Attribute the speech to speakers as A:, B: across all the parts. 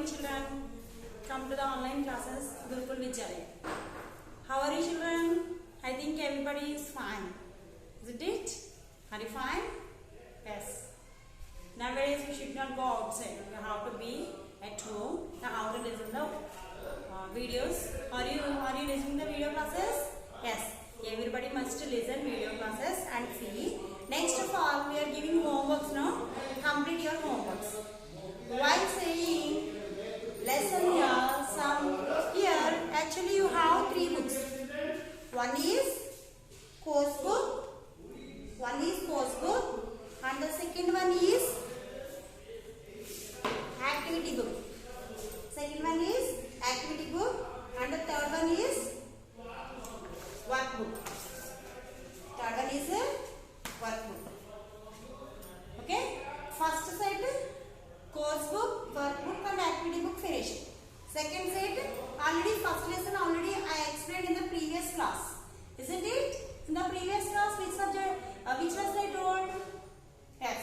A: morning, children. Come to the online classes, Gurukul Vidyalaya. How are you, children? I think everybody is fine. Isn't it? Are you fine? Yes. Nowadays, we should not go outside. You have to be at home. You have to listen the videos. Are you listening the video classes? Yes. Everybody must listen video classes and see. Next of all, we are giving homeworks now. Complete your homeworks. While saying lesson here, actually you have 3 books. One is course book, and the second one is activity book. Second one is activity book, and the third one is workbook. Third one is a workbook. Okay. First set course book, workbook and activity book finished. Second set first lesson I explained in the previous class. Isn't it? In the previous class which subject, which lesson I told? Yes.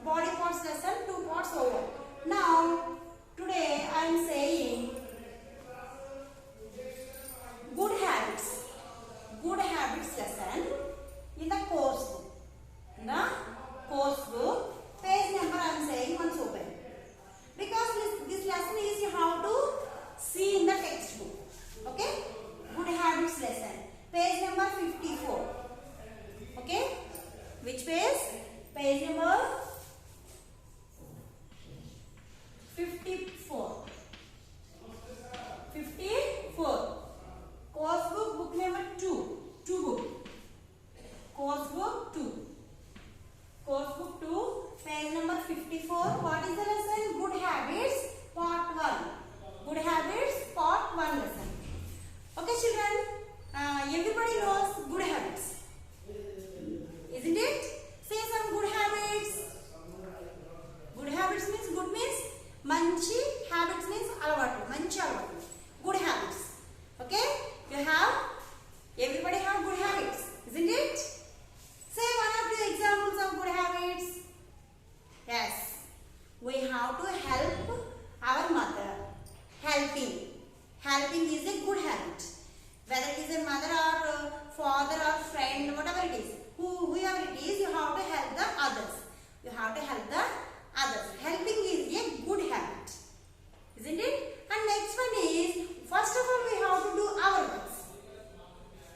A: Body parts lesson, 2 parts over. Now today I am saying good habits lesson in the course book. In the course book, page number I am saying once open. Because this lesson is you have to see in the textbook. Okay? Good habits lesson. Page number 54. Okay? Which page? Page number 54. 54. Course book, book number 2. 2 book. Course book 2. Course book 2, page number 54. What is the lesson? Good habits, part 1. Good habits, part 1 lesson. Okay, children. Everybody knows good habits. Isn't it? Say some good habits. Good habits means, good means manchi, habits means alavatu. Manchi alavatu. Good habits. Okay? You have, everybody have good habits. Isn't it? Say one of the examples of good habits. Yes. We have to help our mother. Helping is a good habit. Whether it is a mother or father or friend, whatever it is. Whoever it is, you have to help the others. You have to help the others. Helping is a good habit. Isn't it? And next one is, first of all, we have to do our works.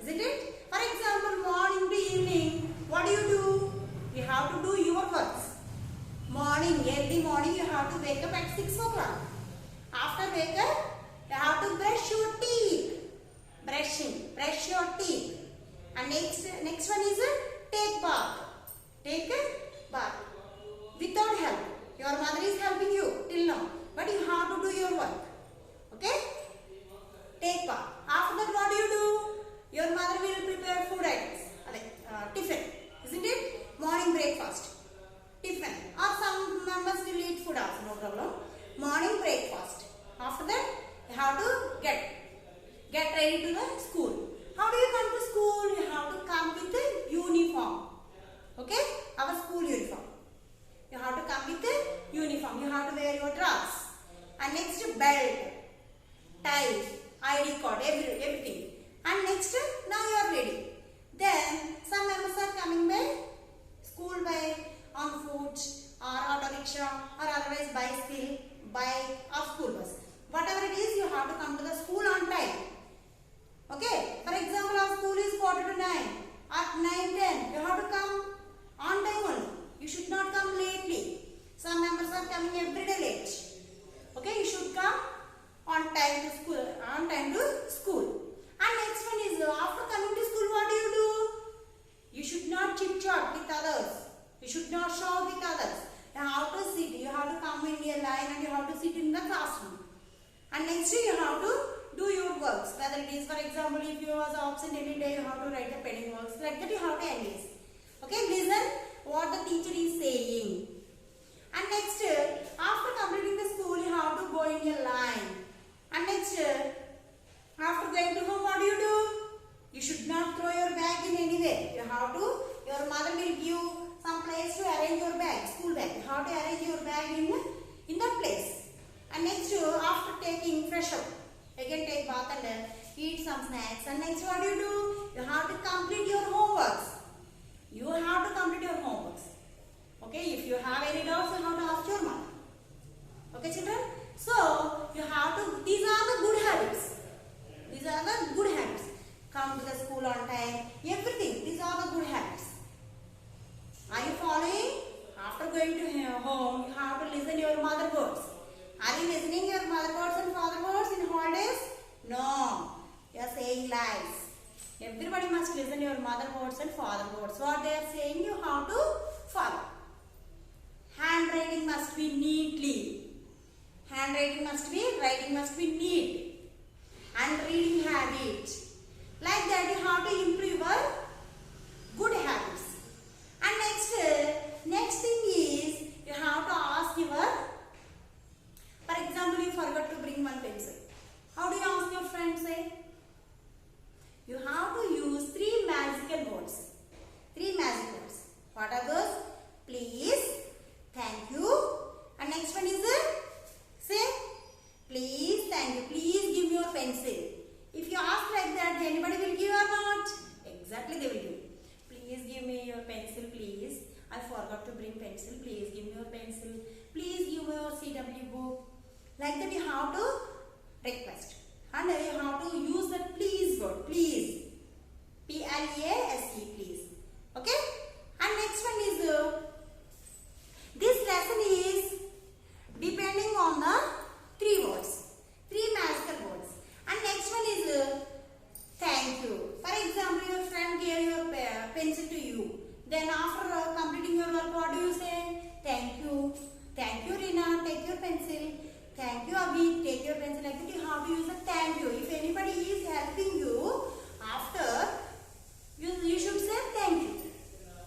A: Isn't it? For example, morning to evening, what do? You have to do your works. Early morning, you have to wake up at 6 o'clock. After wake up, you have to brush your teeth. Brush your teeth. And next one is take bath. Take a bath. Without help. Your mother is helping you till now. But you have to do your work. Okay? Take bath. After that, what do? Your mother will prepare food items. Tiffin. Isn't it? Morning breakfast. Tiffin. Or some members will eat food also, no problem. Morning breakfast. After that, you have to get ready to the school. How do you come to school? You have to come with the uniform. Okay? Our school uniform. You have to come with the uniform. You have to wear your dress. And next, belt, tie, ID card, everything. And next, now you are ready. Then, some members are coming by school by on foot or auto rickshaw or otherwise bicycle, bike or school bus. Whatever it is, you have to come to the school on time. Okay? For example, our school is 8:45. At 9:10, you have to come on time only. You should not come lately. Some members are coming every day late. Okay? You should come on time to school. And next one is, after coming to school, what do? You should not chit-chat with others. You should not shout with others. You have to sit. You have to come in a line and you have to sit in the classroom. And next you have to do your works. Whether it is, for example, if you was absent any day, you have to write the pending works. Like that you have to engage. Okay, listen what the teacher is saying. And next, after completing the school, you have to go in a line. And next, after going to home, what do? You should not throw your bag in anywhere. You have to, your mother will give some place to arrange your bag, school bag. You have to arrange your bag in that place. bath and eat some snacks. And next what do? You have to complete your homeworks. You have to complete your homeworks. Okay, if you have any doubts, you have to ask your mother. Okay, children? So, you have to, these are the good habits. These are the good habits. Come to the school on time, everything. These are the good habits. Are you following? After going to home, you have to listen your mother words. Are you listening your mother words and father words in holidays? No. You are saying lies. Everybody must listen your mother words and father words. What they are saying, you have to follow. Handwriting must be neatly. Handwriting must be, writing must be neat. And reading habit. Like that you have to improve your good habits. And next thing is, you have to ask your, for example, you forgot to bring one pencil. How do you ask your friend, say? You have to use 3 magical words. 3 magic words. What are those? Please, thank you. And next one is, say, please, thank you. Please give me your pencil. If you ask like that, anybody will give or not? Exactly, they will give. Please give me your pencil, please. I forgot to bring pencil. Please give me your pencil. Please give me your CW book. Like that you have to request. And you have to use the please word. Please. P-L-E-A-S-E, please. Okay? And next one is, this lesson is depending on the 3 words. 3 magical words. And next one is, thank you. For example, your friend gave your pencil to you. Then after completing your work, what do you say? Thank you. Thank you, Rina. Take your pencil. Thank you, Abhi. Take your pencil. Like that you have to use the thank you. If anybody is helping you, after, you should say thank you.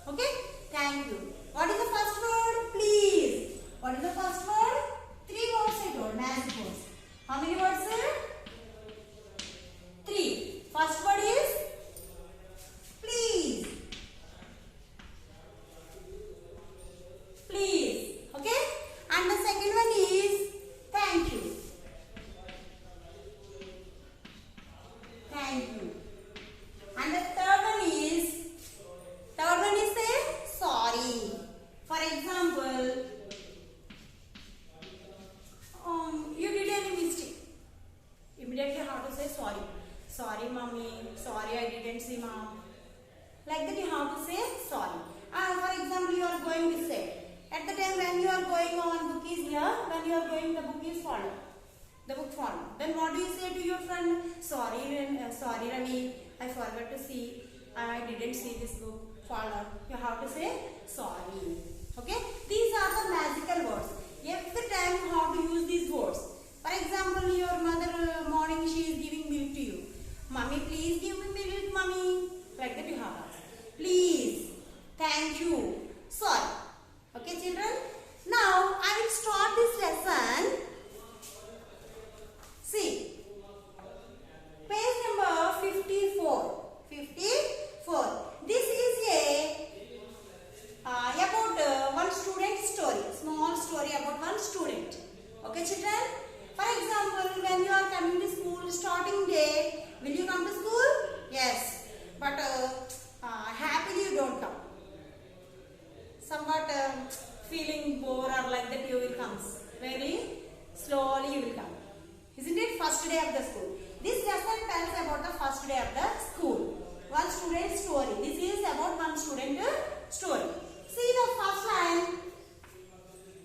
A: Okay? Thank you. What is the first word? Please. What is the first word? 3 words I told. Magic words. How many words, sir? 3. First word is please. Please. Okay? And the second one is thank you. Thank you. And the third one is say sorry. For example, you did any mistake. Immediately you have to say sorry. Sorry, mommy. Sorry, I didn't see mom. Like that you have to say sorry. For example, you are going to say, at the time when you are going on, book is here. When you are going, the book is fallen. The book fallen. Then what do you say to your friend? Sorry, Ravi. I forgot to see. I didn't see this book fallen. You have to say sorry. Okay? These are the magical words. Every time you have to use these words. For example, your mother morning she is giving milk to you. Mommy, please give me milk, mommy. Like that you have to ask. Please. Thank you. Sorry. Okay, children? Now, I will start this lesson. See. Page number 54. 54. This is about one student story. Small story about one student. Okay, children? For example, when you are coming to school, starting day, will you come to school? Yes. But happily you don't come. Somewhat feeling bored or like that you will come. Very slowly you will come. Isn't it? First day of the school. This lesson tells about the first day of the school. One student story. This is about one student story. See the first line.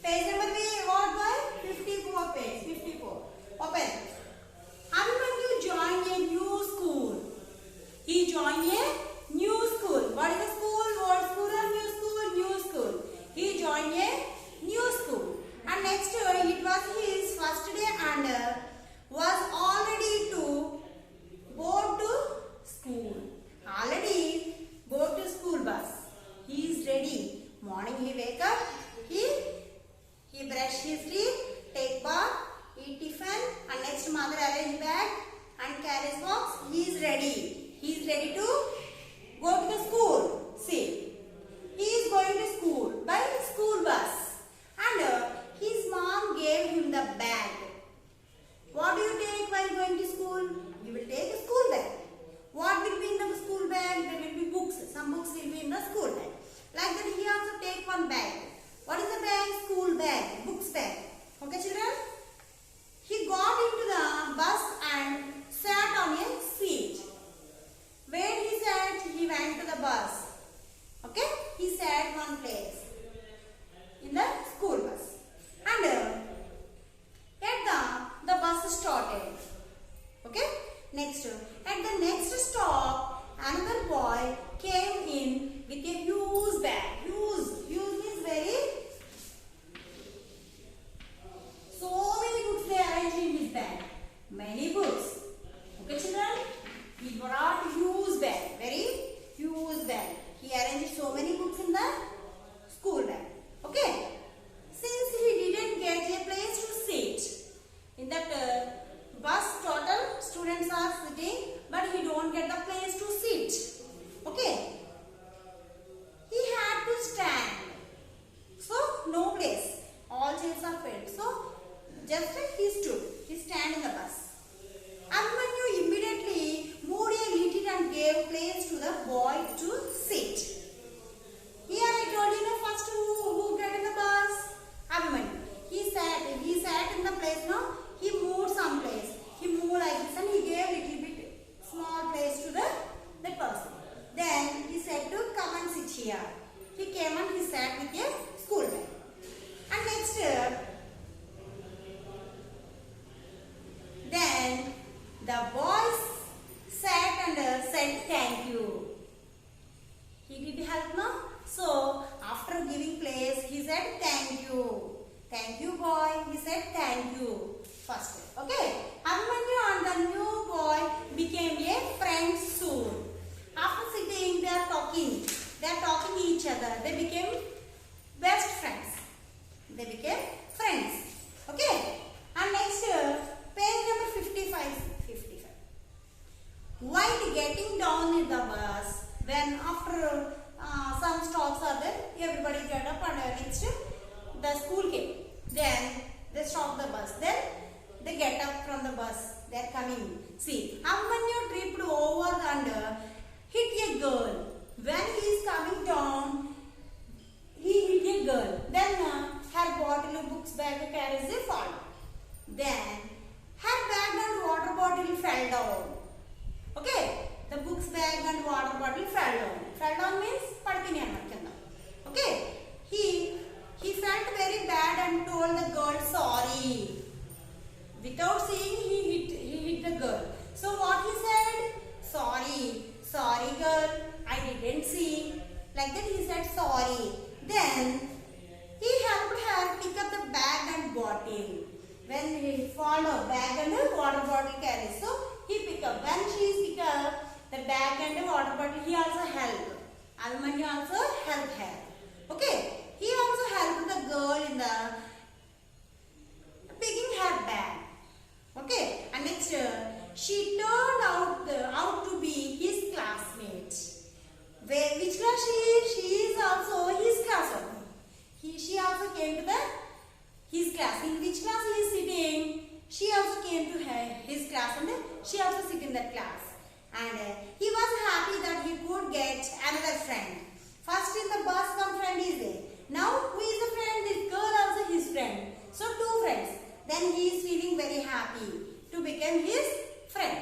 A: Page number what boy? 54 page. 54. Open. Abhimanyu joined a new school. He joined a new school. What is the school? Old school or new school? New school. He joined a new school. And next it was his first day and was all ready to go to school. Already go to school bus. He is ready. Morning he wake up. He brush his teeth, take bath, eat tiffin, and next mother arrange bag and carry box. He is ready. He is ready to go to the school. See, he is going to school by school bus, and his mom gave him the bag. What do you take while going to school? You pockets are filled. So just like he stood, he stand in the bus. Abhimanyu immediately moved a little and gave place to the boy to sit. Here I told you the first who get in the bus? Abhimanyu. He sat in the place, no? He moved some place. He moved like this and he gave little bit small place to that person. Then he said to come and sit here. He came and he sat with a school bag. And next, then the boys sat and said thank you. He did help, no? So after giving place, he said thank you. Thank you, boy. He said thank you. First, okay. Abhimanyu and the new boy became a friend soon. After sitting, they are talking. They are talking each other. They became best friends. They became friends. Okay. And next, page number 55. While getting down in the bus, when after some stops are there, everybody get up and next the school came. Then they stop the bus. Then they get up from the bus. They are coming. See, Abhimanyu tripped over and hit a girl. When he is coming down, he hit a girl. Then her bottle, books, bag carries a fall. Then her bag and water bottle fell down. Okay, the books, bag and water bottle fell down. Fell down means padipiniyana. Okay, he felt very bad and told the girl sorry. Without saying, he hit the girl. So what he said? Sorry girl, I didn't see. Like that he said sorry. Then he helped her pick up the bag and bottle. When he found a bag and a water bottle carries, so he picked up. When she picked up the bag and the water bottle, he also helped. Abhimanyu also helped her. Okay, he also helped the girl in the picking her bag. Okay, and next she turned out to be his classmate. Which class she is? She is also his class only. She also came to his class. In which class he is sitting? She also came to his class and she also sit in that class. And he was happy that he could get another friend. First in the bus one friend is there. Now who is the friend? This girl also his friend. So two friends. Then he is feeling very happy to become his friend.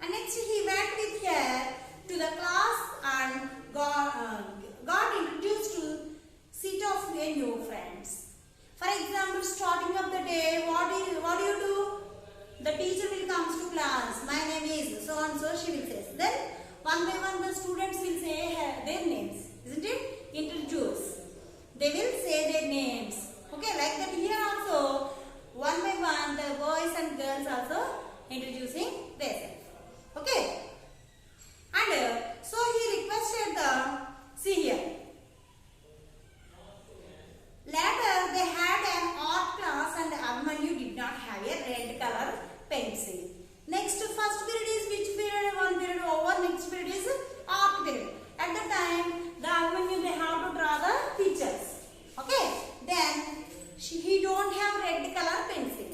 A: And next he went with her to the class and got introduced to sit of their new friends. For example, starting of the day, what do you do? The teacher will come to class. My name is so and so, she will say. Then one by one the students will say their names. Isn't it? Introduce. They will say their names. Okay, like that here also, one by one the boys and girls also introducing themselves. Okay. And so he requested see here. Later they had an art class and Abhimanyu did not have a red color pencil. Next first period is which period? One period over. Next period is art period. At the time the Abhimanyu they have to draw the pictures. Okay. Then he don't have red color pencil.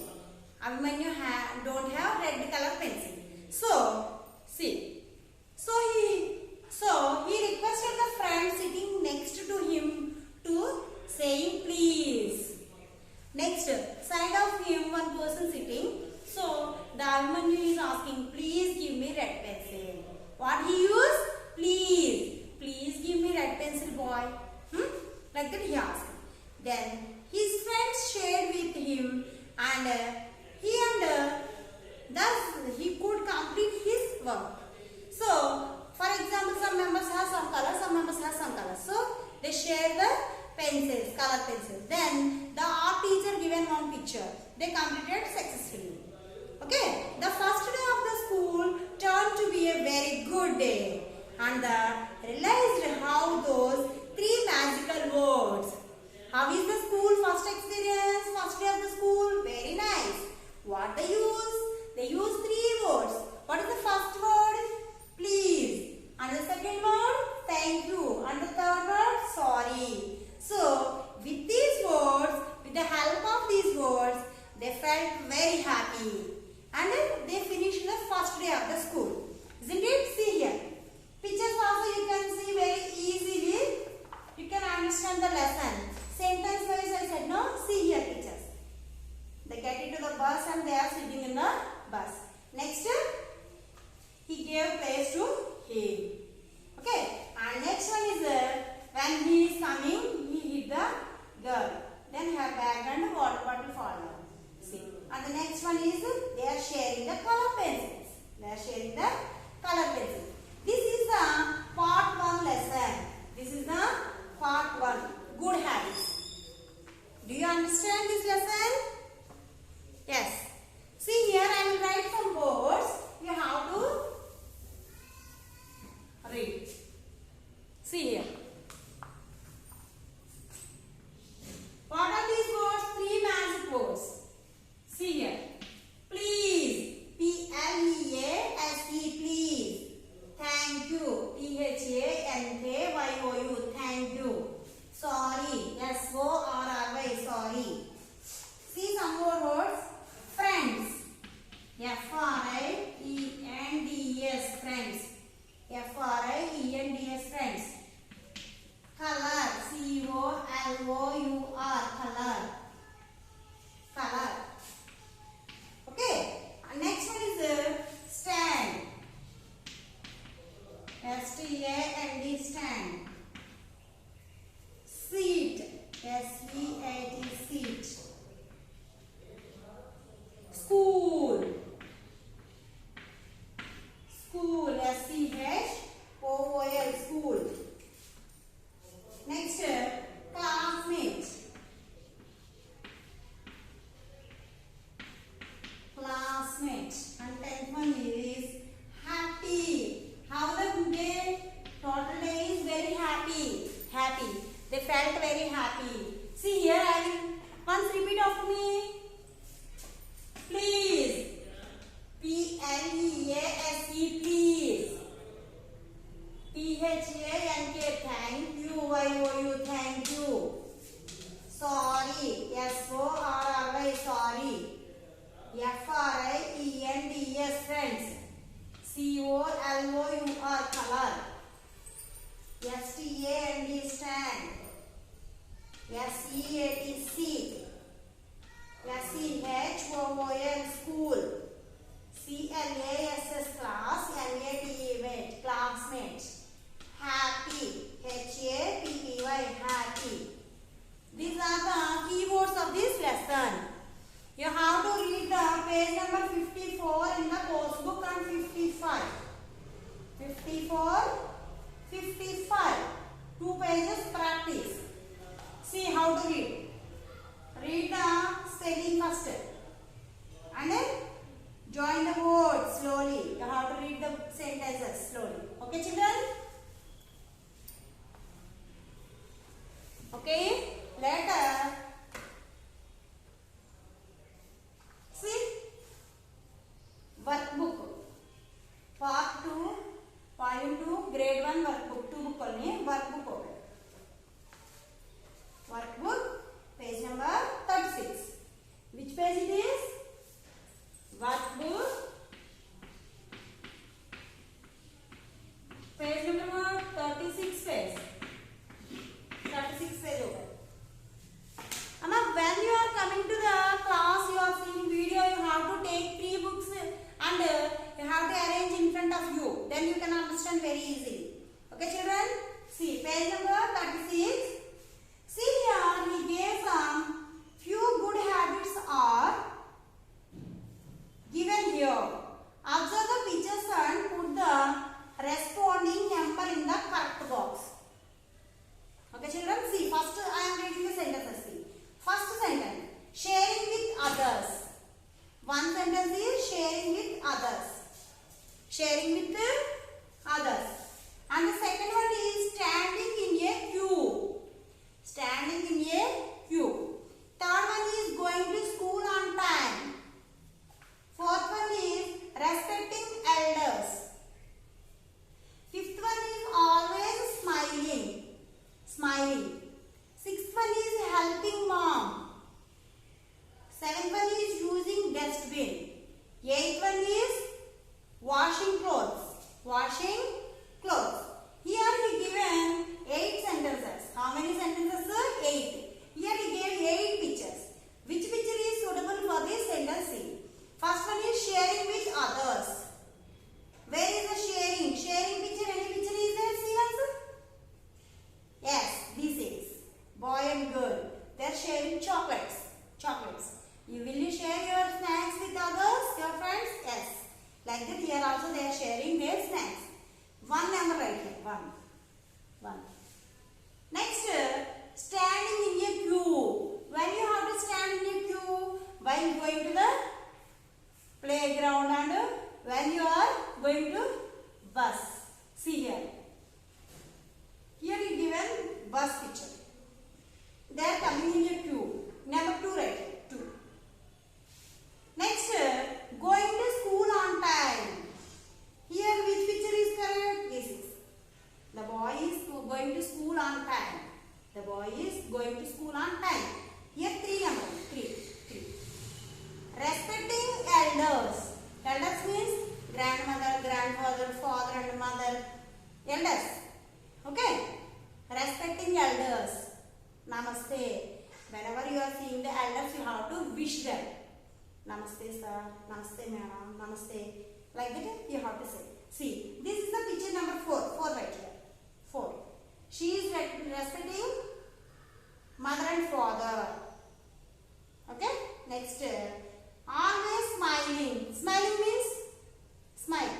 A: Abhimanyu don't have red color pencil. So see. So he requested the friend sitting next to him to saying please. Next side of him one person sitting. So the Abhimanyu is asking please give me red pencil. What he used? Please. Please give me red pencil boy. Like that he asked. Then his friends shared with him and thus he could complete his work. So for example some members have some color, some members have some color. So they share the pencils, color pencils. Then the art teacher given one picture. They completed successfully. Okay. The first day of the school turned to be a very good day. And they realized how those three magical words. How is the school first experience? First day of the school? Very nice. What they use? They use three words. What is the first word? Please. And the second word? Thank you. And the third word? Sorry. So, with these words, with and water bottle fall down. See. And the next one is they are sharing the color pencils. They are sharing the color pencils. This is the part 1 lesson. This is the part 1. Good habits. Do you understand this lesson? Yes. See here I will write some words. You have to read. See here. What are these words? 3 magic words. See here. Please. P-L-E-A-S-E. Please. Thank you. T-H-A-N-K-Y-O-U. Thank you. Sorry. S-O-R-R-Y. Sorry. See some more words. Friends. F-R-I-E-N-D-S. Friends. F-R-I-E-N-D-S. Friends. Color. C-O-L-O-U-R. Color. Color. Okay. Next one is stand. S-T-A-N-D. Stand. Seat. S-E-A-T. Seat. School. School. S-C-H-O-O-L. School. Next, classmate. Classmate. And 10th one is happy. How the day? Total day is very happy. Happy. They felt very happy. See here, I will once repeat after me. Please. P-L-E-A-S-E. Please. T-H-A-N-K. Thank you. Y-O-U. Thank you. Sorry. S-O-R-R-Y. Sorry. F-R-I-E-N-D-S. Friends. C-O-L-O-U-R. Color. S-T-A-N-D. Stand. S-E-A-T. Seat. S-C-H-O-O-L. School. C-L-A-S-S. Class. L-A-T-E. Mate. Classmate. Happy. H-A-P-P-Y. Happy. These are the keywords of this lesson. You have to read the page number 54 in the course book and 55. 54, 55. 2 pages practice. See how to read. Like that here also they are sharing their snacks. One number right here. One. Next, standing in a queue. When you have to stand in a queue while going to the playground and when you are going to bus. See here. Here is given bus picture. They are coming in a queue. Number 2 right here. 2. Next, going to school on time. Here which picture is correct? This is. The boy is going to school on time. The boy is going to school on time. Here 3 number. 3. Respecting elders. Elders means grandmother, grandfather, father and mother. Elders. Okay. Respecting elders. Namaste. Whenever you are seeing the elders, you have to wish them. Namaste sir, namaste madam, namaste. Like that you have to say. See, this is the picture number 4. 4 right here. 4. She is respecting mother and father. Okay. Next, always smiling. Smiling means smile.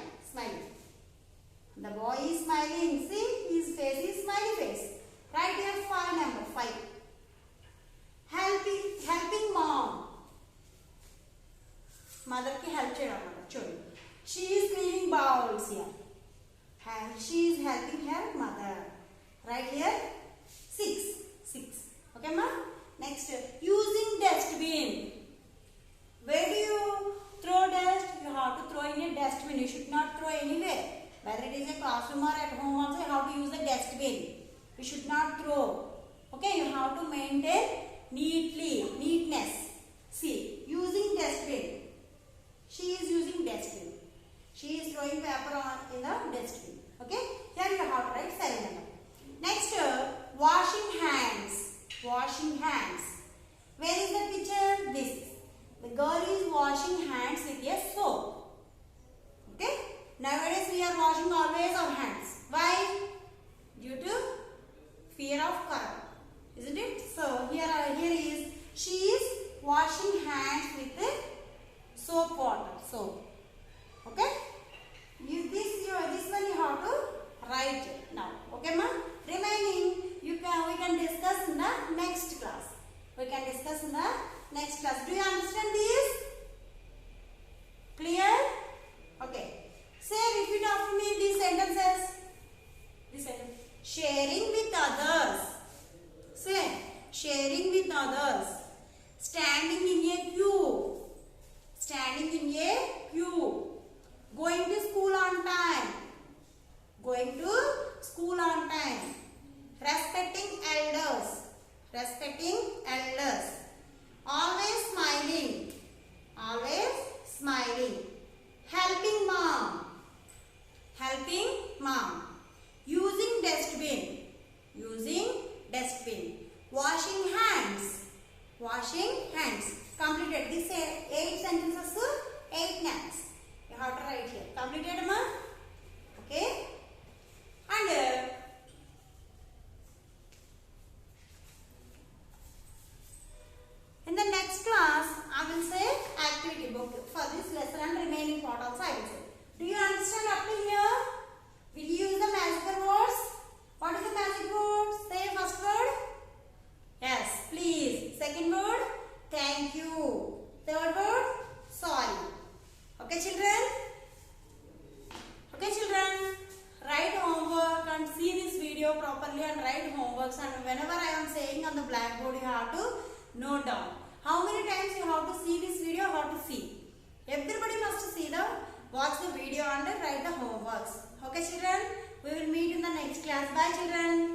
A: The boy is smiling. See, his face is smiley face. Right here 5 number 5. Helping mom. Mother ki help cheyadam. She is cleaning bowls here. She is helping her mother. Right here 6. Okay ma? Next, using dustbin. Where do you throw dust? You have to throw in a dustbin. You should not throw anywhere. Whether it is a classroom or at home also, you have to use the dustbin. You should not throw. Okay, you have to maintain neatness. See, using dustbin. She is using dustbin. She is throwing paper in the dustbin. Okay, here you have to write 7 number. Next, washing hands. Where is the picture? This is. The girl is washing hands with a soap. Okay, nowadays we are washing always our hands. Why? Due to fear of corona, isn't it? So here is she is washing hands with soap water. Soap. Okay. This one you have to write now. Okay, ma. Remaining we can discuss in the next class. Do you understand this? Clear? Okay. Say, repeat after me these sentences. Sharing with others. Say, sharing with others. Standing in a queue. Going to school on time. Respecting elders. Always smiling. Helping mom. Using dustbin. Washing hands. Completed. This 8 sentences, 8 names. You have to write here. Completed, ma? Okay. And in the next class, I will say activity book for this lesson and remaining part also I will say. Do you understand up to here? Will you use the magical words? What is the magic word? Say first word. Yes, please. Second word, thank you. Third word, sorry. Okay, children? Write homework and see this video properly and write homeworks. And whenever I am saying on the blackboard, you have to note down. How many times you have to see this video? How to see? Everybody must see watch the video and write the homeworks. Okay, children? We will meet in the next class. Bye, children.